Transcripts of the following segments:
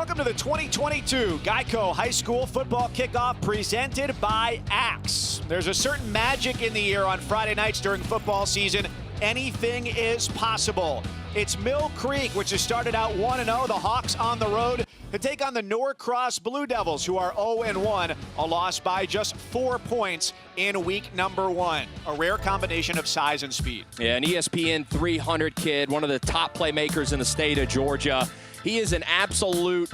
Welcome to the 2022 Geico High School Football Kickoff presented by Axe. There's a certain magic in the air on Friday nights during football season. Anything is possible. It's Mill Creek, which has started out 1-0. The Hawks on the road to take on the Norcross Blue Devils, who are 0-1, a loss by just 4 points in week number 1. A rare combination of size and speed. Yeah, an ESPN 300 kid, one of the top playmakers in the state of Georgia. He is an absolute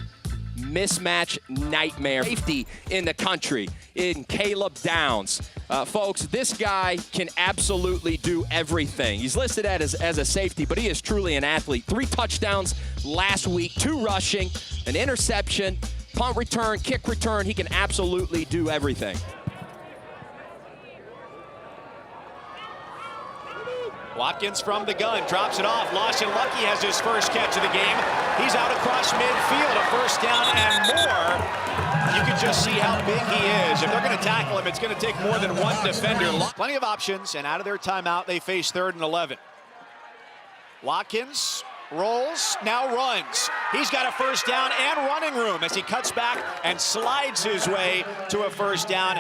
mismatch nightmare. Safety in the country in Caleb Downs. Folks, this guy can absolutely do everything. He's listed as a safety, but he is truly an athlete. 3 touchdowns last week, 2 rushing, an interception, punt return, kick return. He can absolutely do everything. Watkins from the gun, drops it off. Lawson Lucky has his first catch of the game. He's out across midfield, a first down and more. You can just see how big he is. If they're going to tackle him, it's going to take more than one defender. Plenty of options, and out of their timeout, they face 3rd and 11. Watkins rolls, now runs. He's got a first down and running room as he cuts back and slides his way to a first down.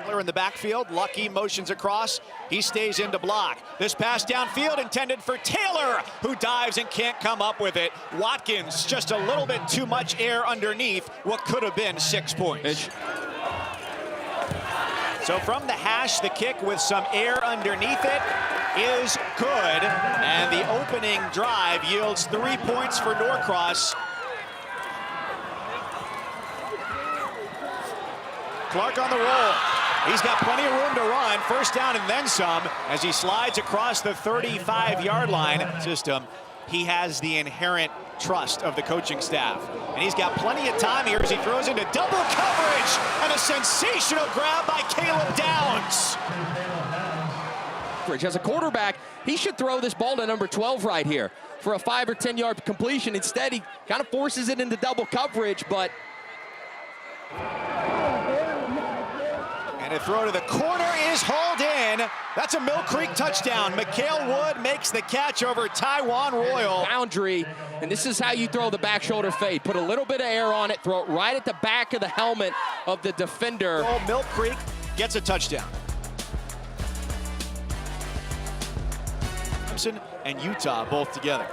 In the backfield, Lucky motions across. He stays in to block. This pass downfield intended for Taylor, who dives and can't come up with it. Watkins, just a little bit too much air underneath what could have been 6 points. So from the hash, the kick with some air underneath it is good. And the opening drive yields 3 points for Norcross. Clark on the roll. He's got plenty of room to run. First down and then some as he slides across the 35-yard line. System. He has the inherent trust of the coaching staff. And he's got plenty of time here as he throws into double coverage. And a sensational grab by Caleb Downs. As a quarterback, he should throw this ball to number 12 right here for a 5 or 10-yard completion. Instead, he kind of forces it into double coverage, but... And a throw to the corner is hauled in. That's a Mill Creek touchdown. Mikhail Wood makes the catch over Taiwan Royal. Boundary, and this is how you throw the back shoulder fade. Put a little bit of air on it, throw it right at the back of the helmet of the defender. Mill Creek gets a touchdown. Clemson and Utah both together.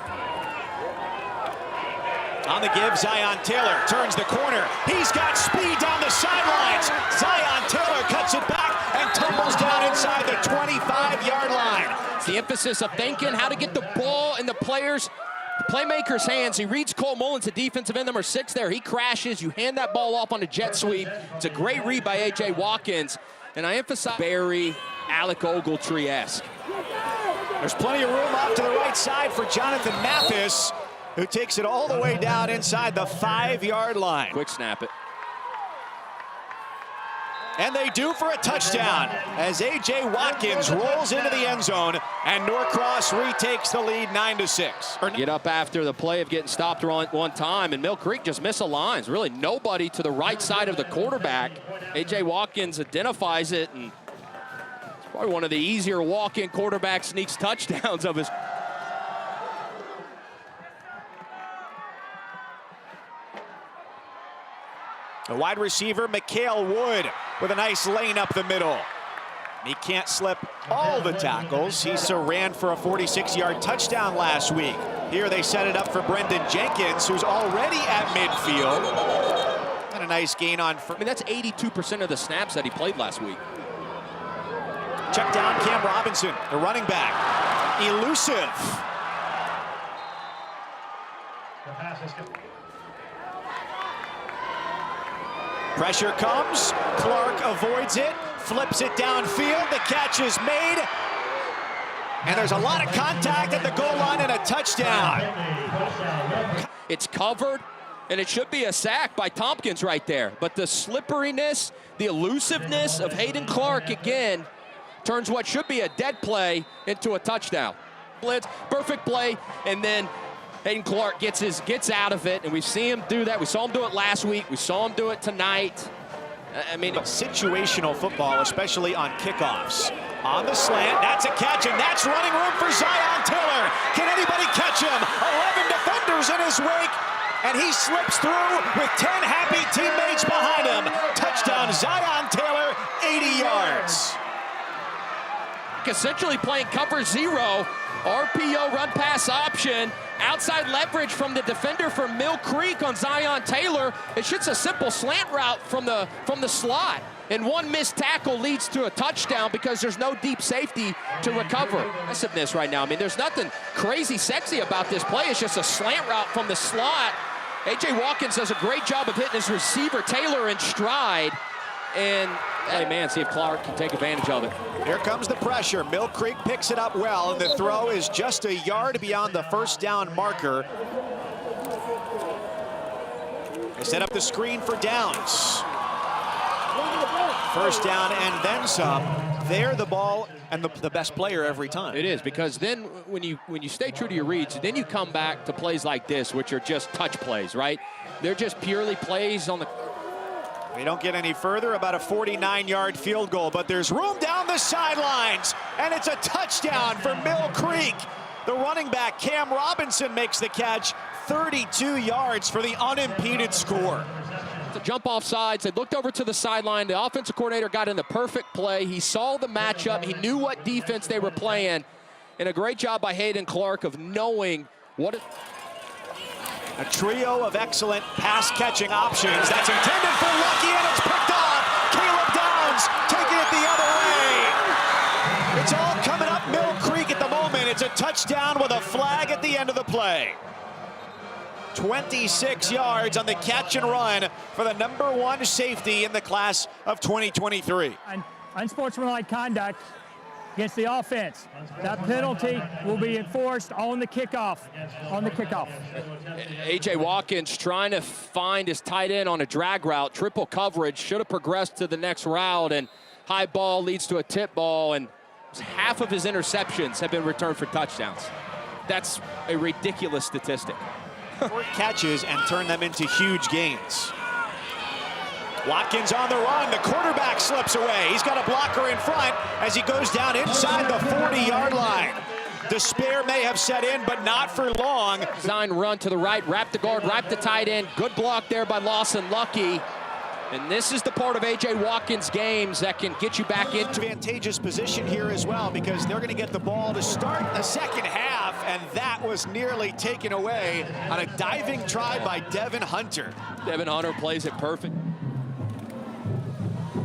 On the give, Zion Taylor turns the corner. He's got speed down the sidelines. Zion Taylor cuts it back and tumbles down inside the 25-yard line. It's the emphasis of thinking how to get the ball in the playmaker's hands. He reads Cole Mullins, the defensive end, number 6 there. He crashes. You hand that ball off on a jet sweep. It's a great read by A.J. Watkins. And I emphasize Barry, Alec Ogletree-esque. There's plenty of room off to the right side for Jonathan Mathis, who takes it all the way down inside the 5-yard line. Quick snap it. And they do for a touchdown as A.J. Watkins rolls into the end zone and Norcross retakes the lead 9-6. Get up after the play of getting stopped one time, and Mill Creek just misaligns. Really nobody to the right side of the quarterback. A.J. Watkins identifies it, and it's probably one of the easier walk-in quarterback sneaks touchdowns of his. A wide receiver, Mikhail Wood, with a nice lane up the middle. He can't slip all the tackles. He ran for a 46-yard touchdown last week. Here they set it up for Brendan Jenkins, who's already at midfield. And a nice gain on... I mean, that's 82% of the snaps that he played last week. Check down Cam Robinson, the running back. Elusive. Pressure comes, Clark avoids it, flips it downfield, the catch is made, and there's a lot of contact at the goal line and a touchdown. It's covered, and it should be a sack by Tompkins right there, but the slipperiness, the elusiveness of Hayden Clark again turns what should be a dead play into a touchdown. Blitz, perfect play, and then Hayden Clark gets out of it, and we see him do that. We saw him do it last week. We saw him do it tonight. I mean, situational football, especially on kickoffs. On the slant, that's a catch, and that's running room for Zion Taylor. Can anybody catch him? 11 defenders in his wake. and he slips through with 10 happy teammates behind him. Touchdown, Zion Taylor, 80 yards. Essentially playing cover zero, RPO run pass option, outside leverage from the defender from Mill Creek on Zion Taylor. It's just a simple slant route from the slot. And one missed tackle leads to a touchdown because there's no deep safety to recover. Aggressiveness right now. I mean, there's nothing crazy sexy about this play. It's just a slant route from the slot. A.J. Watkins does a great job of hitting his receiver, Taylor, in stride. And, hey, man, see if Clark can take advantage of it. Here comes the pressure. Mill Creek picks it up well, and the throw is just a yard beyond the first down marker. They set up the screen for Downs. First down and then some. They're the ball and the best player every time. It is, because then when you stay true to your reads, then you come back to plays like this, which are just touch plays, right? They're just purely plays on the... We don't get any further, about a 49-yard field goal, but there's room down the sidelines, and it's a touchdown for Mill Creek. The running back, Cam Robinson, makes the catch, 32 yards for the unimpeded score. To jump off sides, they looked over to the sideline. The offensive coordinator got in the perfect play. He saw the matchup. He knew what defense they were playing. And a great job by Hayden Clark of knowing what it... A trio of excellent pass-catching options. That's intended for Lucky, and it's picked off. Caleb Downs taking it the other way. It's all coming up Mill Creek at the moment. It's a touchdown with a flag at the end of the play. 26 yards on the catch and run for the #1 safety in the class of 2023. Unsportsmanlike conduct against the offense. That penalty will be enforced on the kickoff. A.J. Watkins trying to find his tight end on a drag route, triple coverage, should have progressed to the next route, and high ball leads to a tip ball, and half of his interceptions have been returned for touchdowns. That's a ridiculous statistic. Short catches and turn them into huge gains. Watkins on the run. The quarterback slips away. He's got a blocker in front as he goes down inside the 40-yard line. Despair may have set in, but not for long. Design run to the right, wrap the guard, wrap the tight end. Good block there by Lawson Lucky. And this is the part of A.J. Watkins' games that can get you back into advantageous position here as well, because they're going to get the ball to start the second half, and that was nearly taken away on a diving try by Devin Hunter. Devin Hunter plays it perfect.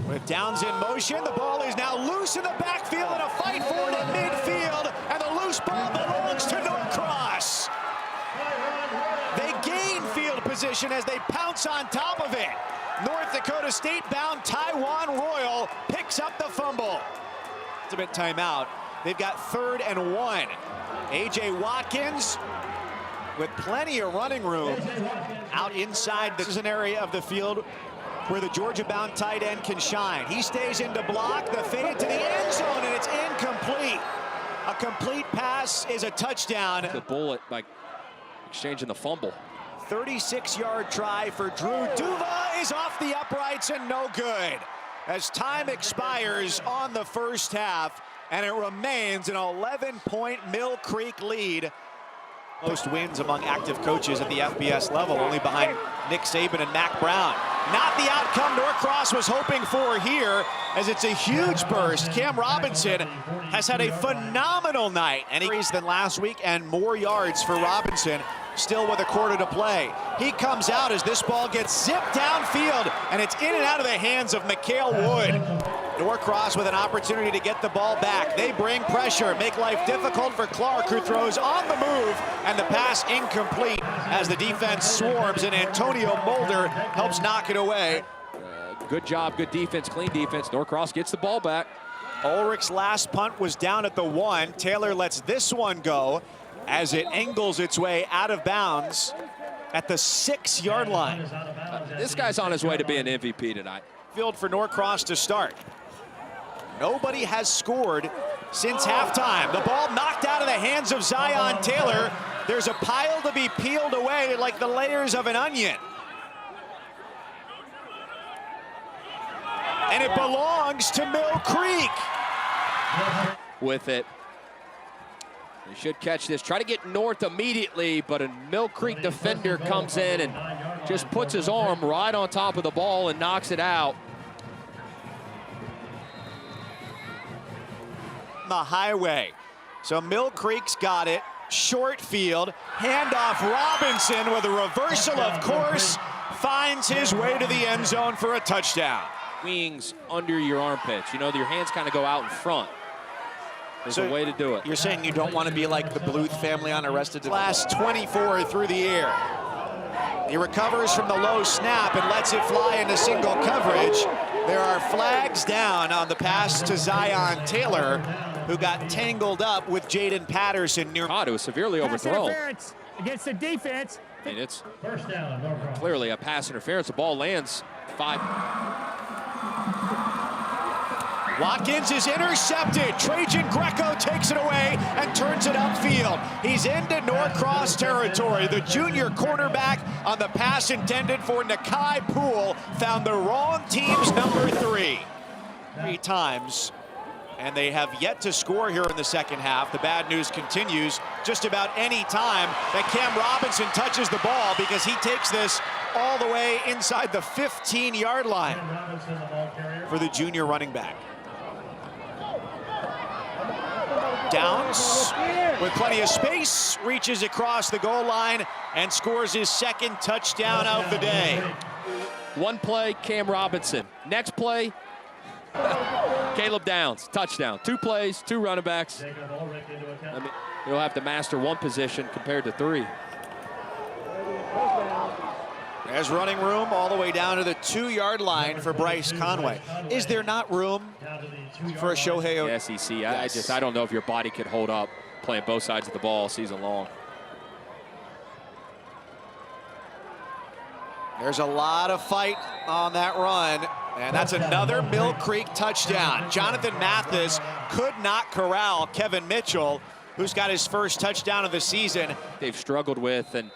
With Downs in motion, the ball is now loose in the backfield and a fight for it at midfield, and the loose ball belongs to Norcross. They gain field position as they pounce on top of it. North Dakota State-bound Taiwan Royal picks up the fumble. It's a bit timeout. They've got 3rd and 1. A.J. Watkins with plenty of running room out inside. This is an area of the field where the Georgia-bound tight end can shine. He stays in to block, the fade to the end zone, and it's incomplete. A complete pass is a touchdown. The bullet by exchanging the fumble. 36-yard try for Drew Duva is off the uprights and no good. As time expires on the first half, and it remains an 11-point Mill Creek lead. Most wins among active coaches at the FBS level, only behind Nick Saban and Mac Brown. Not the outcome Norcross was hoping for here, as it's a huge burst. Cam Robinson has had a phenomenal night, and he's than last week, and more yards for Robinson, still with a quarter to play. He comes out as this ball gets zipped downfield, and it's in and out of the hands of Mikhail Wood. Norcross with an opportunity to get the ball back. They bring pressure, make life difficult for Clark, who throws on the move, and the pass incomplete as the defense swarms, and Antonio Mulder helps knock it away. Good job, good defense, clean defense. Norcross gets the ball back. Ulrich's last punt was down at the 1. Taylor lets this one go as it angles its way out of bounds at the 6-yard line. This guy's on his way to being MVP tonight. Field for Norcross to start. Nobody has scored since halftime. The ball knocked out of the hands of Zion Taylor. There's a pile to be peeled away like the layers of an onion. And it belongs to Mill Creek. With it. They should catch this. Try to get north immediately, but a Mill Creek defender comes in and just puts his arm right on top of the ball and knocks it out. The highway. So Mill Creek's got it. Short field. Handoff Robinson with a reversal, of course. Finds his way to the end zone for a touchdown. Wings under your armpits. You know, your hands kind of go out in front. There's a way to do it. You're saying you don't want to be like the Bluth family on Arrested Development. Last 24 through the air. He recovers from the low snap and lets it fly into single coverage. There are flags down on the pass to Zion Taylor, who got tangled up with Jaden Patterson near. It was severely overthrown. Against the defense. I mean, it's clearly a pass interference. The ball lands 5. Watkins is intercepted. Trajan Greco takes it away and turns it upfield. He's into Norcross territory. The junior quarterback on the pass intended for Nakai Poole found the wrong team's number 3. 3 times, and they have yet to score here in the second half. The bad news continues just about any time that Cam Robinson touches the ball, because he takes this all the way inside the 15-yard line for the junior running back. Downs with plenty of space, reaches across the goal line and scores his second touchdown of the day. One play, Cam Robinson. Next play, Caleb Downs, touchdown. 2 plays, 2 running backs. I mean, you'll have to master 1 position compared to 3. There's running room all the way down to the 2-yard line for Bryce Conway. Is there not room for a Shohei? The SEC, yes. I don't know if your body could hold up playing both sides of the ball season long. There's a lot of fight on that run, and that's another Mill Creek touchdown. Jonathan Mathis could not corral Kevin Mitchell, who's got his first touchdown of the season. They've struggled with, and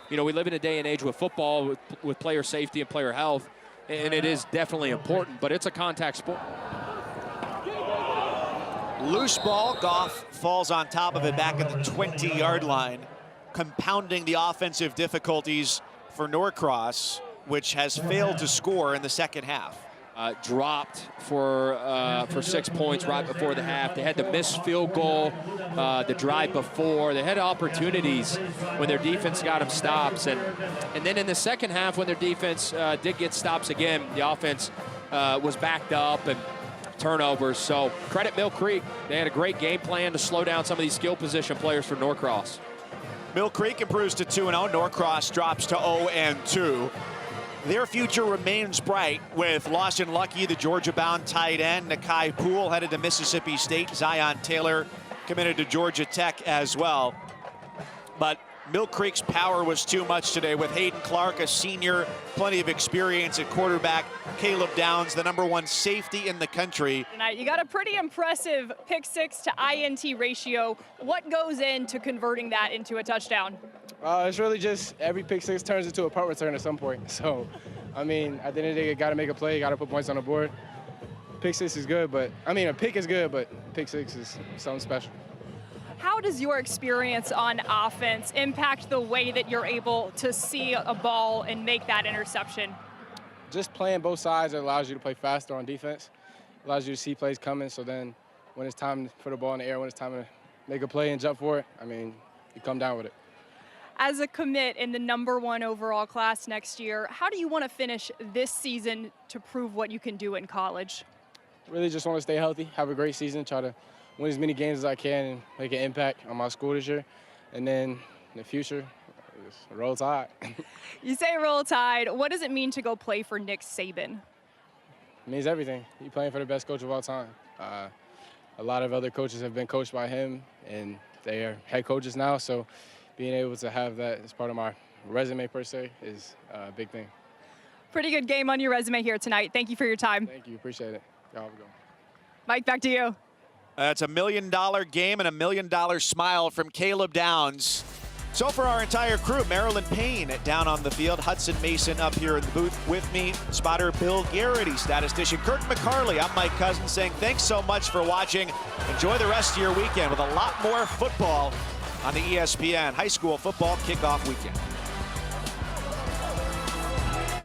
you know, we live in a day and age with football, with player safety and player health, and it is definitely important, but it's a contact sport. Loose ball, Goff falls on top of it back at the 20-yard line, compounding the offensive difficulties for Norcross, which has failed to score in the second half. Dropped for 6 points right before the half. They had the missed field goal the drive before. They had opportunities when their defense got them stops. And then in the second half, when their defense did get stops again, the offense was backed up and turnovers. So credit Mill Creek. They had a great game plan to slow down some of these skill position players for Norcross. Mill Creek improves to 2-0. Norcross drops to 0-2. Their future remains bright with Lawson Lucky, the Georgia-bound tight end. Nakai Poole headed to Mississippi State. Zion Taylor committed to Georgia Tech as well. But Mill Creek's power was too much today with Hayden Clark, a senior, plenty of experience at quarterback. Caleb Downs, the #1 safety in the country. Tonight, you got a pretty impressive pick 6 to INT ratio. What goes into converting that into a touchdown? It's really just every pick 6 turns into a punt return at some point. So, I mean, at the end of the day, you got to make a play, you got to put points on the board. Pick 6 is good, but, I mean, a pick is good, but pick 6 is something special. How does your experience on offense impact the way that you're able to see a ball and make that interception? Just playing both sides, it allows you to play faster on defense. It allows you to see plays coming, so then when it's time to put the ball in the air, when it's time to make a play and jump for it, I mean, you come down with it. As a commit in the #1 overall class next year, how do you want to finish this season to prove what you can do in college? Really just want to stay healthy, have a great season, try to win as many games as I can and make an impact on my school this year. And then in the future, just roll tide. You say roll tide. What does it mean to go play for Nick Saban? It means everything. You're playing for the best coach of all time. A lot of other coaches have been coached by him, and they are head coaches now. So being able to have that as part of my resume, per se, is a big thing. Pretty good game on your resume here tonight. Thank you for your time. Thank you. Appreciate it. Y'all have a good one. Mike, back to you. It's a $1 million game and a $1 million smile from Caleb Downs. So for our entire crew, Marilyn Payne down on the field, Hudson Mason up here in the booth with me, spotter Bill Garrity, statistician Kirk McCarley. I'm Mike Cousins saying thanks so much for watching. Enjoy the rest of your weekend with a lot more football on the ESPN High School Football Kickoff Weekend.